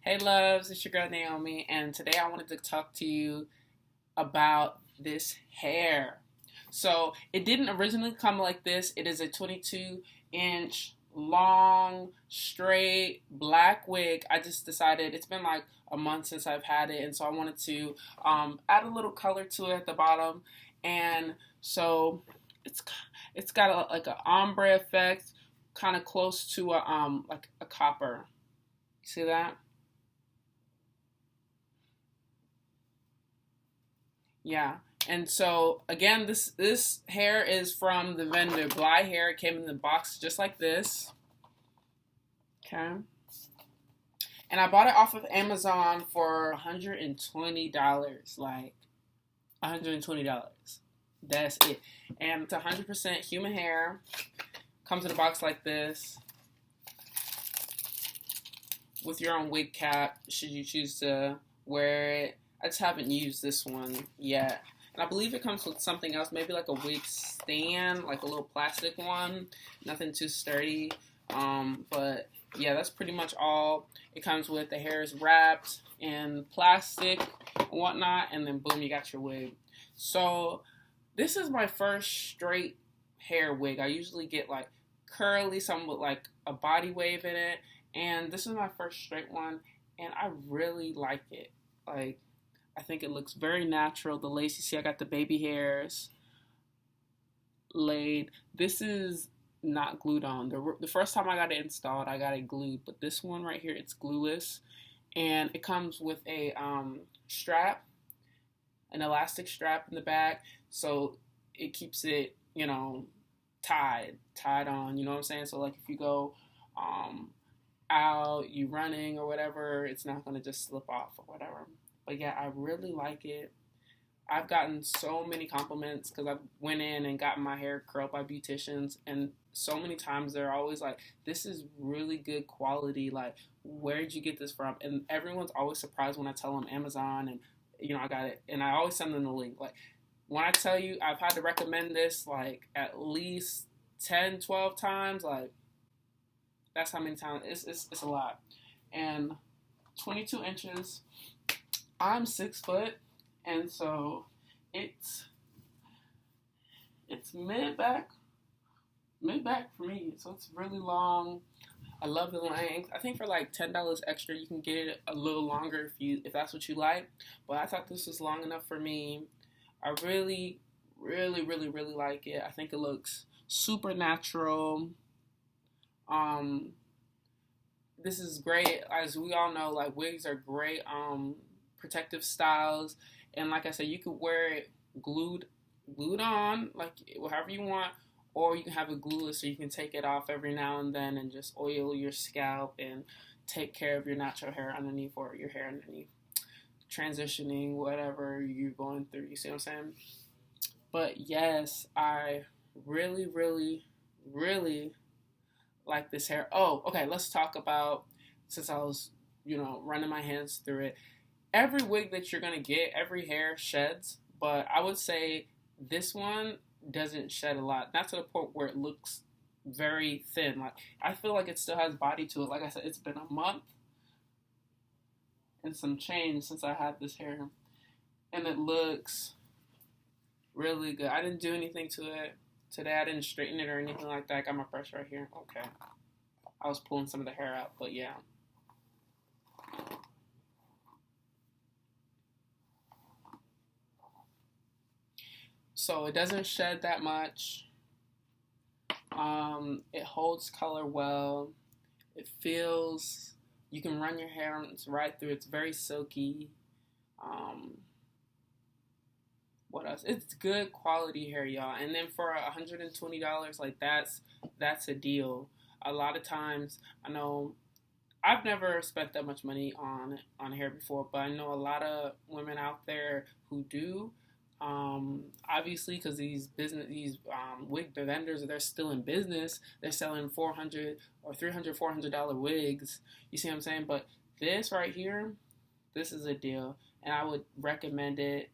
Hey loves, it's your girl Naomi, and today I wanted to talk to you about this hair. So it didn't originally come like this. It is a 22-inch long, straight black wig. I just decided it's been like a month since I've had it, and so I wanted to add a little color to it at the bottom, and so it's it's got like an ombre effect, kind of close to a like a copper. See that? Yeah. And so again, this hair is from the vendor BLY Hair. It came in the box just like this. Okay. And I bought it off of Amazon for $120. Like $120. That's it. And it's 100% human hair. Comes in a box like this with your own wig cap should you choose to wear it. I just haven't used this one yet. And I believe it comes with something else, maybe like a wig stand, like a little plastic one. Nothing too sturdy. But yeah, that's pretty much all it comes with. The hair is wrapped in plastic and whatnot, and then boom, you got your wig. So this is my first straight hair wig. I usually get like curly, some with like a body wave in it. And this is my first straight one, and I really like it. Like, I think it looks very natural. The lace, you see I got the baby hairs laid. This is not glued on. The first time I got it installed, I got it glued. But this one right here, it's glueless. And it comes with a strap, an elastic strap in the back. So it keeps it, tied on. You know what I'm saying? So like if you go out, you running or whatever, it's not going to just slip off or whatever. But yeah, I really like it. I've gotten so many compliments because I went in and got my hair curled by beauticians, and so many times they're always like, this is really good quality, like where'd you get this from? And everyone's always surprised when I tell them Amazon, and I got it, and I always send them the link. Like when I tell you I've had to recommend this like at least 10, 12 times, like that's how many times. It's a lot. And 22 inches, I'm 6 foot, and so it's mid back for me. So it's really long. I love the length. I think for like $10 extra, you can get it a little longer if that's what you like. But I thought this was long enough for me. I really, really, really, really like it. I think it looks super natural. This is great. As we all know, like wigs are great protective styles, and like I said, you could wear it glued on, like however you want, or you can have it glueless so you can take it off every now and then and just oil your scalp and take care of your natural hair underneath, or your hair underneath, transitioning whatever you're going through. You see what I'm saying? But yes, I really, really, really like this hair. Oh, okay, let's talk about, since I was, running my hands through it. Every wig that you're going to get, every hair sheds, but I would say this one doesn't shed a lot. Not to the point where it looks very thin. Like, I feel like it still has body to it. Like I said, it's been a month and some change since I had this hair, and it looks really good. I didn't do anything to it today. I didn't straighten it or anything like that. I got my brush right here. Okay. I was pulling some of the hair out, but yeah. So it doesn't shed that much. It holds color well. It feels, you can run your hair right through. It's very silky. What else? It's good quality hair, y'all. And then for $120, like that's a deal. A lot of times, I know I've never spent that much money on hair before, but I know a lot of women out there who do. Obviously, because these wig vendors, they're still in business. They're selling $400 or $300, $400 wigs. You see what I'm saying? But this right here, this is a deal, and I would recommend it,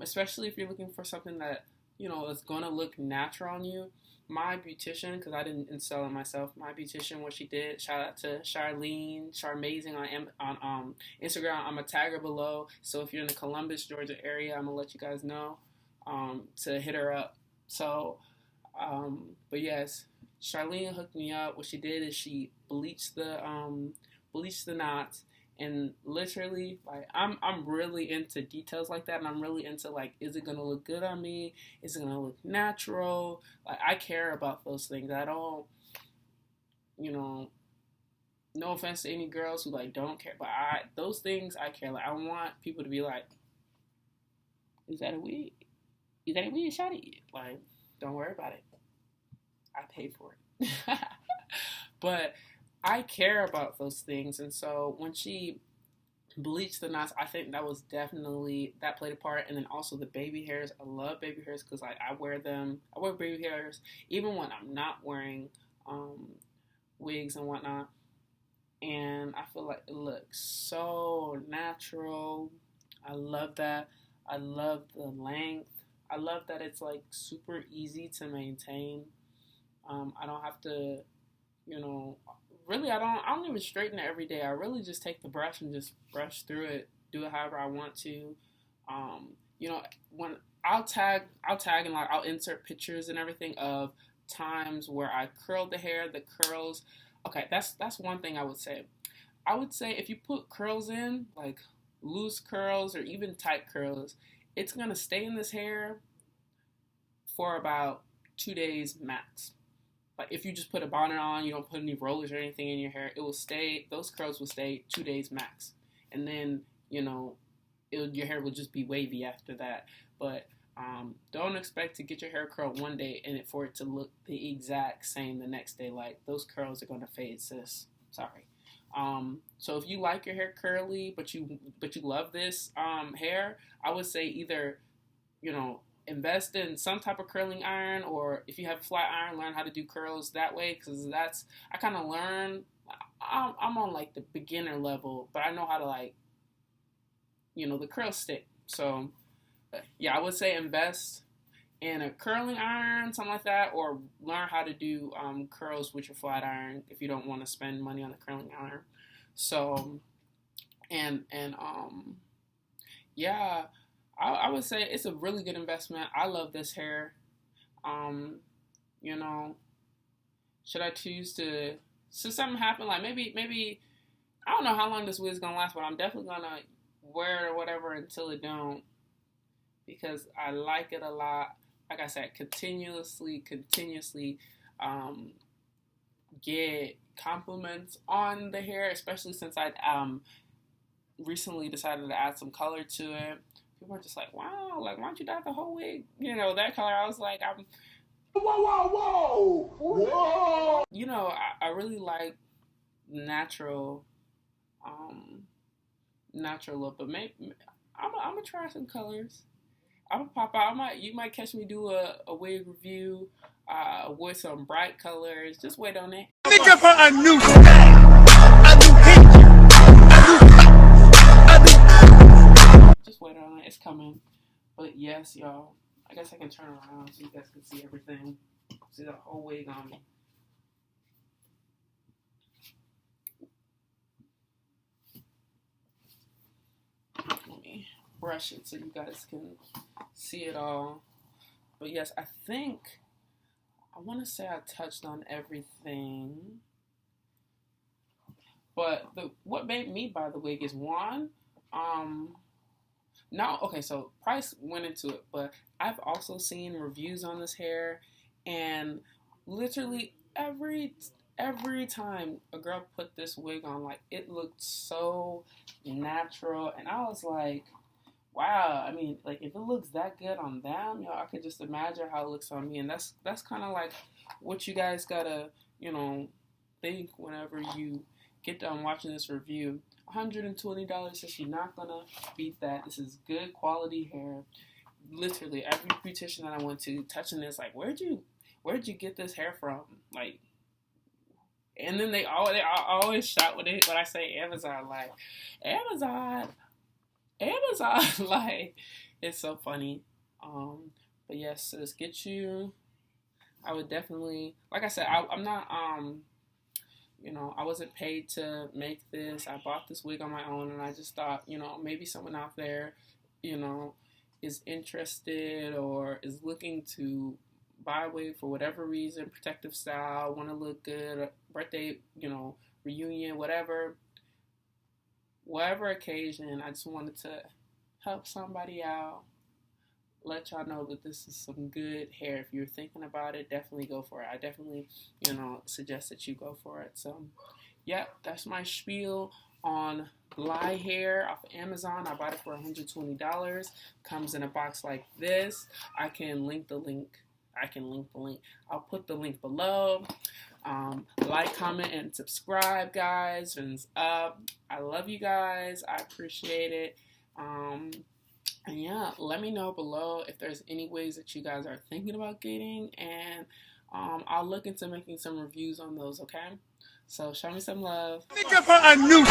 especially if you're looking for something that is going to look natural on you. my beautician, because I didn't install it myself, my beautician, what she did, shout out to Charlene, Charmazing on Instagram. I'm going to tag her below. So if you're in the Columbus, Georgia area, I'm going to let you guys know to hit her up. So, but yes, Charlene hooked me up. What she did is she bleached the knots. And literally, like, I'm really into details like that, and I'm really into, like, is it gonna look good on me? Is it gonna look natural? Like, I care about those things. I don't, you know, no offense to any girls who, like, don't care, but those things I care. Like, I want people to be like, is that a wig? Is that a wig, shawty? Like, don't worry about it. I paid for it. But I care about those things, and so when she bleached the knots, I think that was definitely, that played a part. And then also the baby hairs. I love baby hairs because, like, I wear them. I wear baby hairs even when I'm not wearing wigs and whatnot, and I feel like it looks so natural. I love that. I love the length. I love that it's, like, super easy to maintain. I don't have to, really, I don't even straighten it every day. I really just take the brush and just brush through it, do it however I want to. When I'll tag and, like, I'll insert pictures and everything of times where I curled the hair, the curls. Okay, that's one thing I would say. I would say if you put curls in, like loose curls or even tight curls, it's gonna stay in this hair for about 2 days max. Like, if you just put a bonnet on, you don't put any rollers or anything in your hair, it will stay, those curls will stay 2 days max. And then, your hair will just be wavy after that. But don't expect to get your hair curled one day and for it to look the exact same the next day. Like, those curls are going to fade, sis. Sorry. So if you like your hair curly, but you love this hair, I would say either, invest in some type of curling iron, or if you have a flat iron, learn how to do curls that way, because I kind of learn. I'm on, like, the beginner level, but I know how to, like, the curls stick. So yeah, I would say invest in a curling iron, something like that, or learn how to do curls with your flat iron if you don't want to spend money on the curling iron. So yeah, I would say it's a really good investment. I love this hair. Should I choose to, should something happen, like maybe I don't know how long this wig's gonna last, but I'm definitely gonna wear it or whatever until it don't, because I like it a lot. Like I said, continuously get compliments on the hair, especially since I recently decided to add some color to it. People are just like, wow, like, why don't you dye the whole wig? That color. I was like, whoa. I really like natural look, but maybe I'm gonna try some colors. I'm gonna pop out. You might catch me do a wig review with some bright colors. Just wait on it. Let me give her a new style, a new hit, Just wait on it. It's coming. But yes, y'all. I guess I can turn around so you guys can see everything. See the whole wig on me. Let me brush it so you guys can see it all. But yes, I want to say I touched on everything. But what made me buy the wig is one, now, okay, so price went into it, but I've also seen reviews on this hair, and literally every time a girl put this wig on, like, it looked so natural, and I was like, wow. I mean, like, if it looks that good on them, I could just imagine how it looks on me, and that's kind of like what you guys gotta, think whenever you get done watching this review. $120 is not gonna beat that. This is good quality hair. Literally every beautician that I went to touching this, like, where'd you get this hair from? Like, and then they always shout when I say Amazon, like, Amazon, like, it's so funny. But yes, sis, get you I would definitely, like I said, I'm not, you know, I wasn't paid to make this. I bought this wig on my own, and I just thought, you know, maybe someone out there, you know, is interested or is looking to buy a wig for whatever reason, protective style, want to look good, birthday, you know, reunion, whatever occasion. I just wanted to help somebody out, let y'all know that this is some good hair. If you're thinking about it, definitely go for it. I definitely, you know, suggest that you go for it. So, yep, that's my spiel on BLY hair off of Amazon. I bought it for $120. Comes in a box like this. I can link the link. I'll put the link below. Like, comment, and subscribe, guys. Fins up. I love you guys. I appreciate it. And yeah, let me know below if there's any ways that you guys are thinking about getting, and I'll look into making some reviews on those, okay? So show me some love. Think of her a new